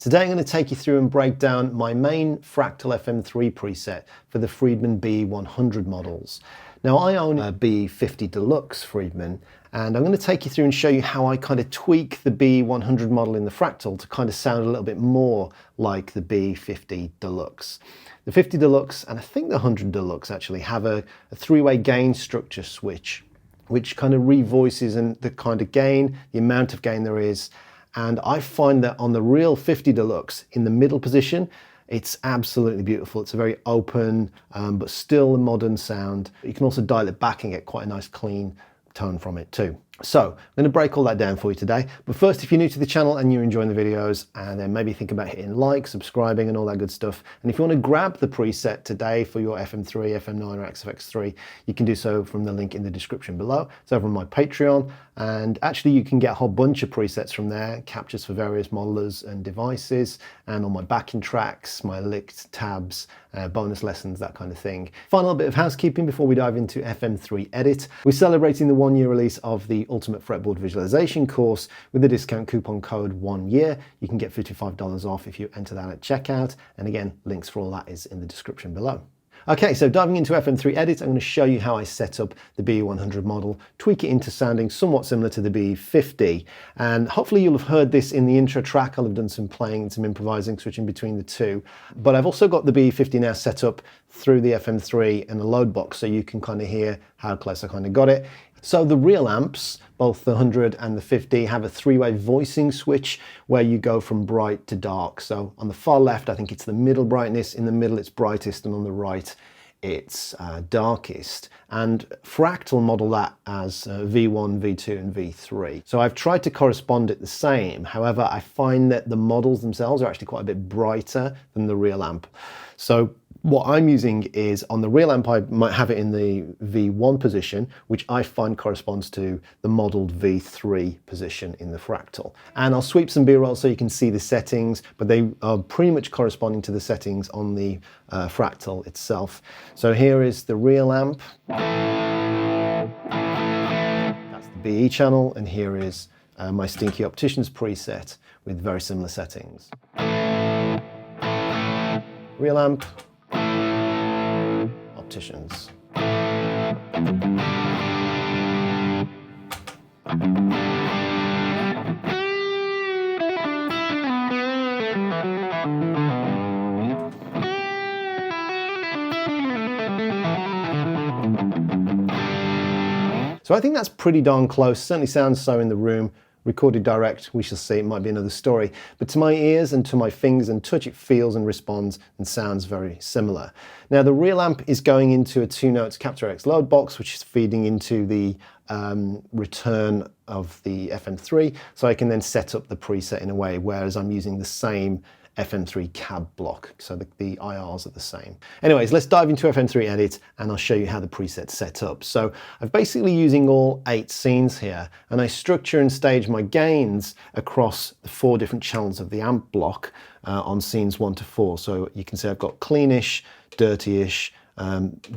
Today I'm going to take you through and break down my main Fractal FM3 preset for the Friedman BE100 models. Now I own a BE50 Deluxe Friedman, and I'm going to take you through and show you how I kind of tweak the BE100 model in the Fractal to kind of sound a little bit more like the BE50 Deluxe. The 50 Deluxe and I think the 100 Deluxe actually have a three-way gain structure switch, which kind of revoices and the kind of gain, the amount of gain there is. And I find that on the real 50 Deluxe, in the middle position, it's absolutely beautiful. It's a very open, but still a modern sound. You can also dial it back and get quite a nice clean tone from it too. So I'm going to break all that down for you today. But first, if you're new to the channel and you're enjoying the videos, and then maybe think about hitting like, subscribing and all that good stuff. And if you want to grab the preset today for your FM3, FM9 or XFX3, you can do so from the link in the description below. It's over on my Patreon. And actually you can get a whole bunch of presets from there, captures for various modelers and devices, and on my backing tracks, my licked tabs, bonus lessons, that kind of thing. Final bit of housekeeping before we dive into FM3 Edit. We're celebrating the 1-year release of the Ultimate Fretboard Visualization course with the discount coupon code 1YEAR. You can get $55 off if you enter that at checkout. And again, links for all that is in the description below. Okay, so diving into FM3 Edit, I'm going to show you how I set up the BE100 model, tweak it into sounding somewhat similar to the BE50. And hopefully you'll have heard this in the intro track. I'll have done some playing and some improvising, switching between the two. But I've also got the BE50 now set up through the FM3 and the load box, so you can kind of hear how close I kind of got it. So the real amps, both the 100 and the 50, have a three-way voicing switch where you go from bright to dark. So on the far left, I think it's the middle brightness, in the middle it's brightest, and on the right it's darkest. And Fractal model that as V1, V2 and V3. So I've tried to correspond it the same. However, I find that the models themselves are actually quite a bit brighter than the real amp. So what I'm using is, on the real amp, I might have it in the V1 position, which I find corresponds to the modeled V3 position in the Fractal. And I'll sweep some B-roll so you can see the settings, but they are pretty much corresponding to the settings on the Fractal itself. So here is the real amp. That's the BE channel, and here is my Stinky Opticians preset with very similar settings. Real amp, Opticians. So I think that's pretty darn close. Certainly sounds so in the room. Recorded direct, we shall see, it might be another story. But to my ears and to my fingers and touch, it feels and responds and sounds very similar. Now the real amp is going into a 2 notes Capture X load box, which is feeding into the return of the FM3, so I can then set up the preset in a way, whereas I'm using the same FM3 cab block, so the IRs are the same. Anyways, let's dive into FM3 Edit and I'll show you how the preset's set up. So I'm basically using all 8 scenes here, and I structure and stage my gains across the 4 different channels of the amp block on scenes 1 to 4. So you can see I've got cleanish, dirtyish,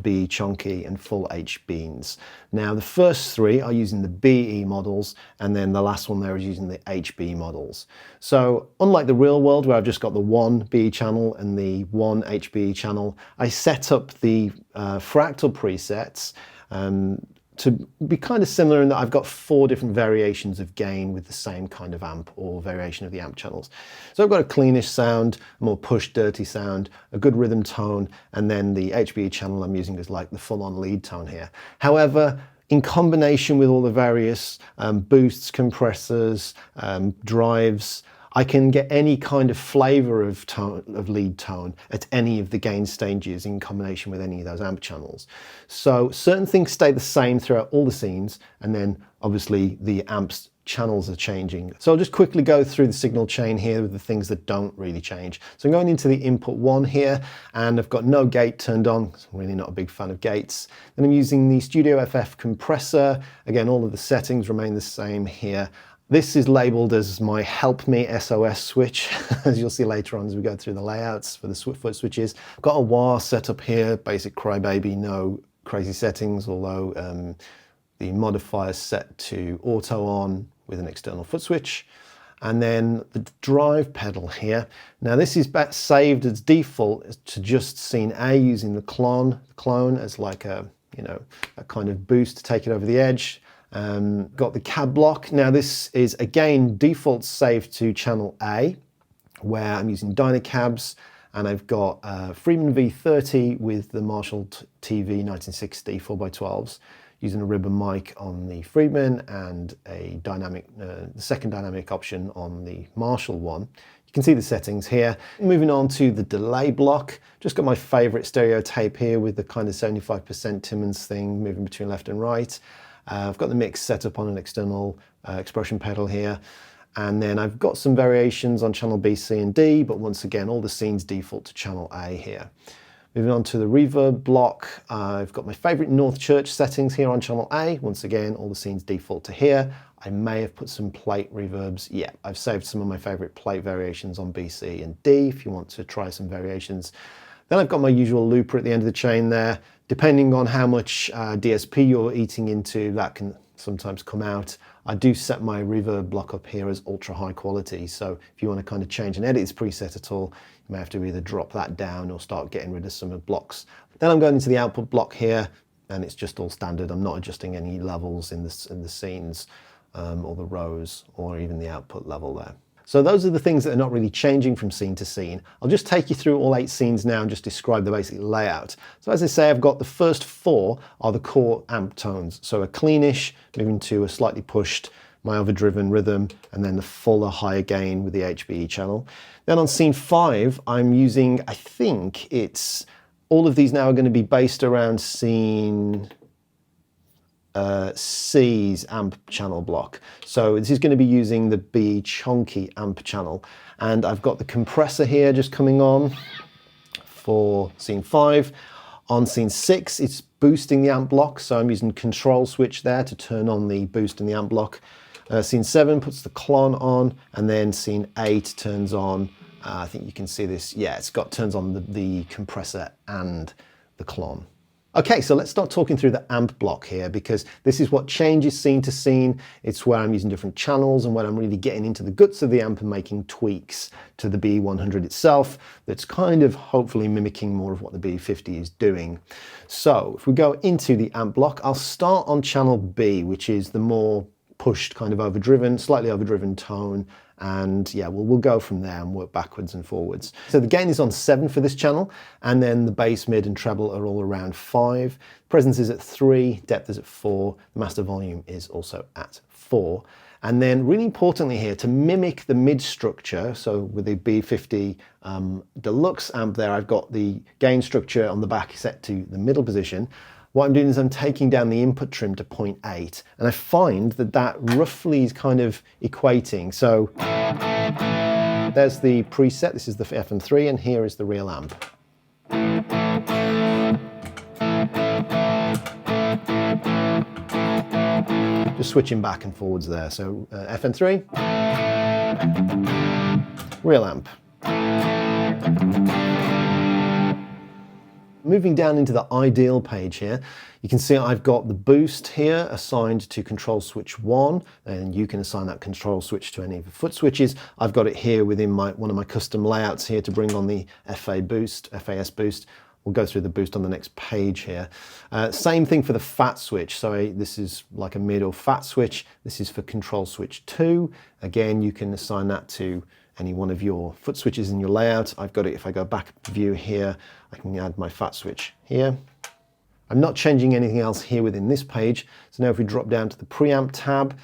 B chunky and full H beans. Now the first 3 are using the BE models, and then the last one there is using the HB models. So unlike the real world where I've just got the 1 BE channel and the 1 HB channel, I set up the Fractal presets to be kind of similar in that I've got 4 different variations of gain with the same kind of amp or variation of the amp channels. So I've got a cleanish sound, a more push dirty sound, a good rhythm tone, and then the HB channel I'm using is like the full-on lead tone here. However, in combination with all the various boosts, compressors, drives, I can get any kind of flavor of tone, of lead tone at any of the gain stages in combination with any of those amp channels. So certain things stay the same throughout all the scenes, and then obviously the amps channels are changing. So I'll just quickly go through the signal chain here with the things that don't really change. So I'm going into the input 1 here, and I've got no gate turned on. I'm really not a big fan of gates. Then I'm using the Studio FF compressor. Again, all of the settings remain the same here. This is labeled as my Help Me SOS switch, as you'll see later on as we go through the layouts for the foot switches. I've got a wah set up here, basic crybaby, no crazy settings, although the modifier is set to auto on with an external foot switch. And then the drive pedal here. Now this is saved as default to just scene A using the clone as like a, you know, a kind of boost to take it over the edge. Got the cab block. Now this is again default saved to channel A, where I'm using Dynacabs, and I've got Friedman V30 with the Marshall TV 1960 4x12s, using a ribbon mic on the Friedman and a dynamic, the second dynamic option on the Marshall one. You can see the settings here. Moving on to the delay block, just got my favorite stereo tape here with the kind of 75% Timmons thing, moving between left and right. I've got the mix set up on an external expression pedal here. And then I've got some variations on channel B, C, and D, but once again, all the scenes default to channel A here. Moving on to the reverb block, I've got my favorite North Church settings here on channel A. Once again, all the scenes default to here. I may have put some plate reverbs. Yeah, I've saved some of my favorite plate variations on B, C, and D if you want to try some variations. Then I've got my usual looper at the end of the chain there. Depending on how much DSP you're eating into, that can sometimes come out. I do set my reverb block up here as ultra high quality, so if you want to kind of change and edit this preset at all, you may have to either drop that down or start getting rid of some of the blocks. Then I'm going into the output block here, and it's just all standard. I'm not adjusting any levels in the scenes or the rows or even the output level there. So those are the things that are not really changing from scene to scene. I'll just take you through all 8 scenes now and just describe the basic layout. So as I say, I've got the first 4 are the core amp tones. So a cleanish, moving to a slightly pushed, my overdriven rhythm, and then the fuller higher gain with the HBE channel. Then on scene 5, I'm using, I think it's, all of these now are going to be based around scene C's amp channel block. So this is going to be using the BE chunky amp channel, and I've got the compressor here just coming on for scene 5. On scene 6, it's boosting the amp block, so I'm using control switch there to turn on the boost in the amp block. Scene 7 puts the clon on, and then scene 8 turns on, I think you can see this, yeah, it's got turns on the compressor and the clon. Okay, so let's start talking through the amp block here, because this is what changes scene to scene. It's where I'm using different channels and where I'm really getting into the guts of the amp and making tweaks to the BE100 itself that's kind of hopefully mimicking more of what the BE50 is doing. So if we go into the amp block, I'll start on channel B, which is the more pushed, kind of overdriven, slightly overdriven tone. And yeah, we'll go from there and work backwards and forwards. So the gain is on 7 for this channel, and then the bass, mid, and treble are all around 5. Presence is at 3, depth is at 4, the master volume is also at 4. And then really importantly here, to mimic the mid structure, so with the BE50 Deluxe amp there, I've got the gain structure on the back set to the middle position. What I'm doing is I'm taking down the input trim to 0.8, and I find that that roughly is kind of equating. So there's the preset, this is the FM3, and here is the real amp. Just switching back and forwards there. So FM3, real amp. Moving down into the ideal page here, you can see I've got the boost here assigned to control switch 1, and you can assign that control switch to any of the foot switches. I've got it here within one of my custom layouts here to bring on the FAS boost. We'll go through the boost on the next page here. Same thing for the fat switch. So this is like a mid or fat switch. This is for control switch 2. Again, you can assign that to any one of your foot switches in your layout. I've got it, if I go back view here, I can add my fat switch here. I'm not changing anything else here within this page. So now if we drop down to the preamp tab,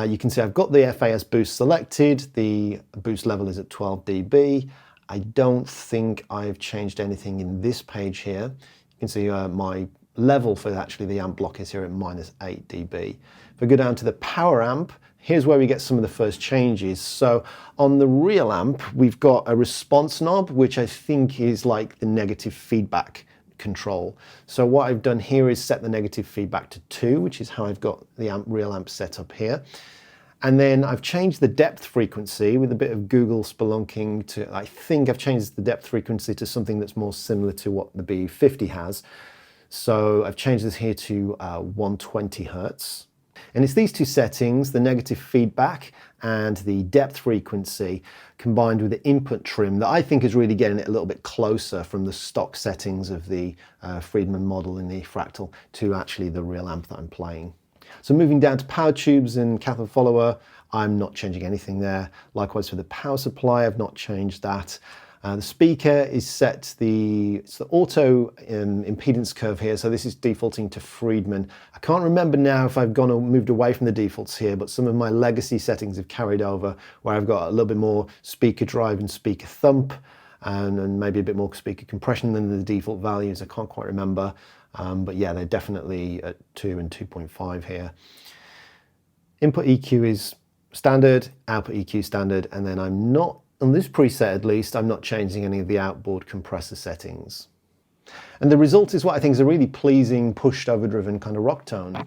you can see I've got the FAS boost selected. The boost level is at 12 dB. I don't think I've changed anything in this page here. You can see my level for actually the amp block is here at -8 dB. If I go down to the power amp, here's where we get some of the first changes. So on the real amp, we've got a response knob, which I think is like the negative feedback control. So what I've done here is set the negative feedback to 2, which is how I've got the real amp set up here. And then I've changed the depth frequency with a bit of Google spelunking to, I think I've changed the depth frequency to something that's more similar to what the BE50 has. So I've changed this here to 120 Hertz. And it's these two settings, the negative feedback and the depth frequency, combined with the input trim, that I think is really getting it a little bit closer from the stock settings of the Friedman model in the Fractal to actually the real amp that I'm playing. So moving down to power tubes and cathode follower, I'm not changing anything there. Likewise for the power supply, I've not changed that. The speaker is set, it's the auto impedance curve here, so this is defaulting to Friedman. I can't remember now if I've gone or moved away from the defaults here, but some of my legacy settings have carried over where I've got a little bit more speaker drive and speaker thump and maybe a bit more speaker compression than the default values. I can't quite remember, but yeah, they're definitely at 2 and 2.5 here. Input EQ is standard, output EQ standard, and then I'm not, on this preset at least, I'm not changing any of the outboard compressor settings. And the result is what I think is a really pleasing, pushed, overdriven kind of rock tone.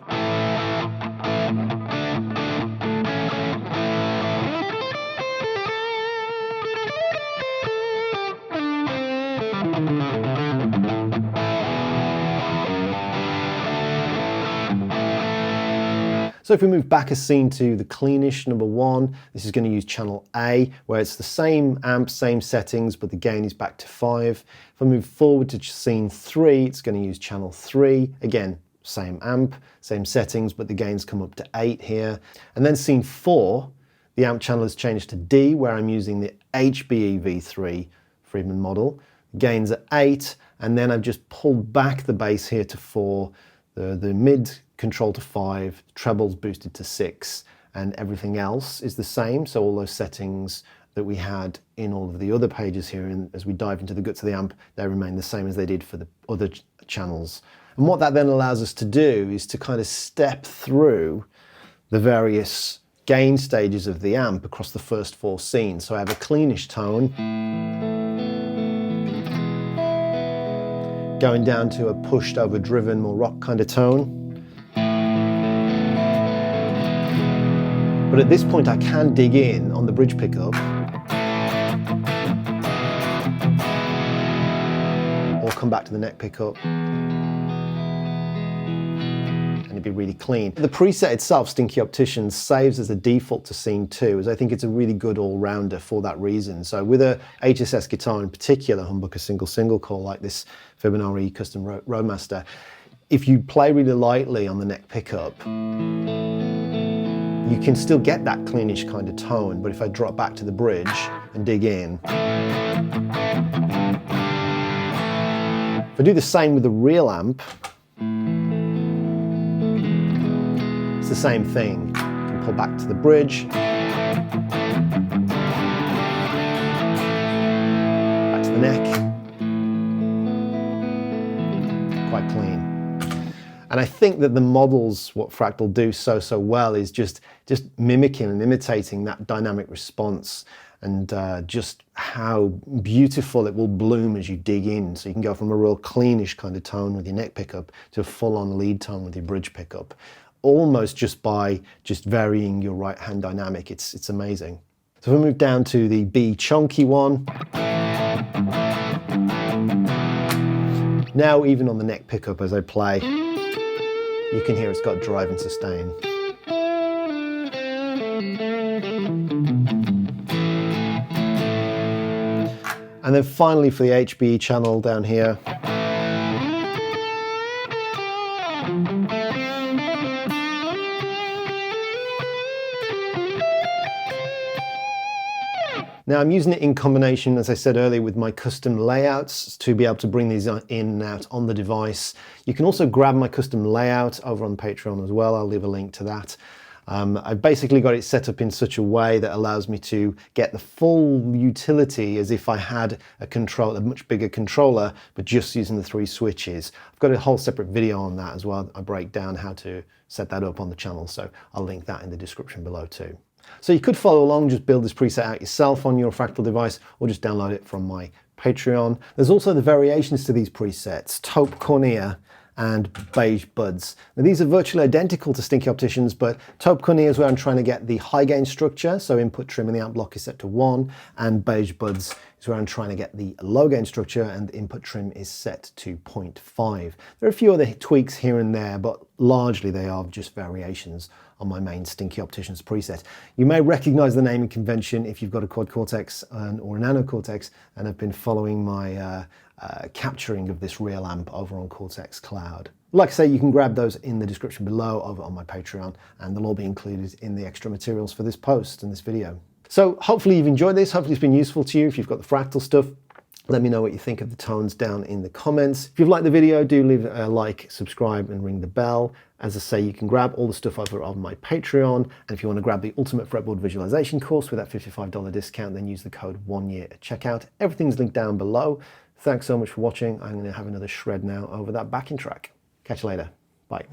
So if we move back a scene to the cleanish number 1, this is going to use channel A, where it's the same amp, same settings, but the gain is back to 5. If I move forward to scene 3, it's going to use channel 3. Again, same amp, same settings, but the gains come up to 8 here. And then scene 4, the amp channel has changed to D, where I'm using the BE50 Friedman model. Gains at 8, and then I've just pulled back the bass here to 4, the mid control to 5, trebles boosted to 6, and everything else is the same. So all those settings that we had in all of the other pages here, and as we dive into the guts of the amp, they remain the same as they did for the other channels. And what that then allows us to do is to kind of step through the various gain stages of the amp across the first 4 scenes. So I have a cleanish tone, going down to a pushed, overdriven, more rock kind of tone. But at this point I can dig in on the bridge pickup or come back to the neck pickup and it'd be really clean. The preset itself, Stinky Opticians, saves as a default to scene 2, as I think it's a really good all-rounder for that reason. So with a HSS guitar in particular, humbucker single coil like this Fibonacci Custom Roadmaster, if you play really lightly on the neck pickup, you can still get that cleanish kind of tone, but if I drop back to the bridge and dig in, if I do the same with the real amp, it's the same thing. You can pull back to the bridge, back to the neck, quite clean. And I think that the models, what Fractal do so well is just mimicking and imitating that dynamic response and just how beautiful it will bloom as you dig in. So you can go from a real cleanish kind of tone with your neck pickup to a full-on lead tone with your bridge pickup, almost just by varying your right hand dynamic. It's amazing. So if we move down to the B chunky one, now even on the neck pickup as I play, you can hear it's got drive and sustain. And then finally for the HBE channel down here, now I'm using it in combination, as I said earlier, with my custom layouts to be able to bring these in and out on the device. You can also grab my custom layout over on Patreon as well. I'll leave a link to that. I've basically got it set up in such a way that allows me to get the full utility as if I had a much bigger controller, but just using the 3 switches. I've got a whole separate video on that as well. I break down how to set that up on the channel, so I'll link that in the description below too. So you could follow along, just build this preset out yourself on your Fractal device, or just download it from my Patreon. There's also the variations to these presets. Taupe Cornea and Beige Buds. Now these are virtually identical to Stinky Opticians, but Taupe Cornea is where I'm trying to get the high gain structure, so input trim in the amp block is set to 1, and Beige Buds is where I'm trying to get the low gain structure and input trim is set to 0.5. There are a few other tweaks here and there, but largely they are just variations on my main Stinky Opticians preset. You may recognize the naming convention if you've got a quad cortex or a nano cortex and have been following my capturing of this real amp over on Cortex Cloud. Like I say, you can grab those in the description below over on my Patreon, and they'll all be included in the extra materials for this post and this video. So hopefully you've enjoyed this, hopefully it's been useful to you. If you've got the Fractal stuff, let me know what you think of the tones down in the comments. If you've liked the video, do leave a like, subscribe, and ring the bell. As I say, you can grab all the stuff over on my Patreon. And if you want to grab the Ultimate Fretboard Visualization course with that $55 discount, then use the code 1YEAR at checkout. Everything's linked down below. Thanks so much for watching. I'm going to have another shred now over that backing track. Catch you later. Bye.